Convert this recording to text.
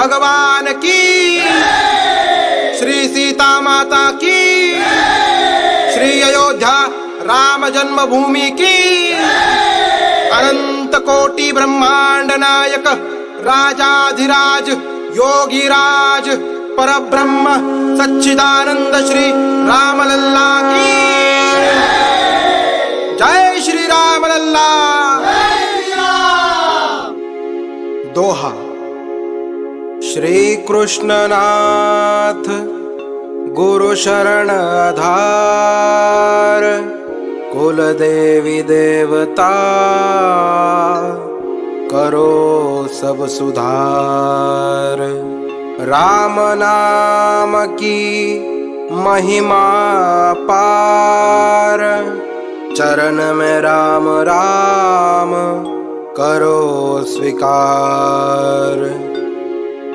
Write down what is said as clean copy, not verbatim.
भगवान की, श्री सीता माता की, श्री अयोध्या राम जन्मभूमि की, अनंत कोटि ब्रह्मांड नायक राजाधिराज योगीराज परब्रह्म सच्चिदानंद श्री रामलल्ला की जय। श्री रामलल्ला। दोहा। श्री कृष्णनाथ गुरु शरण आधार, कुल देवी देवता करो सब सुधार। राम नाम की महिमा पार, चरण में राम राम करो स्वीकार।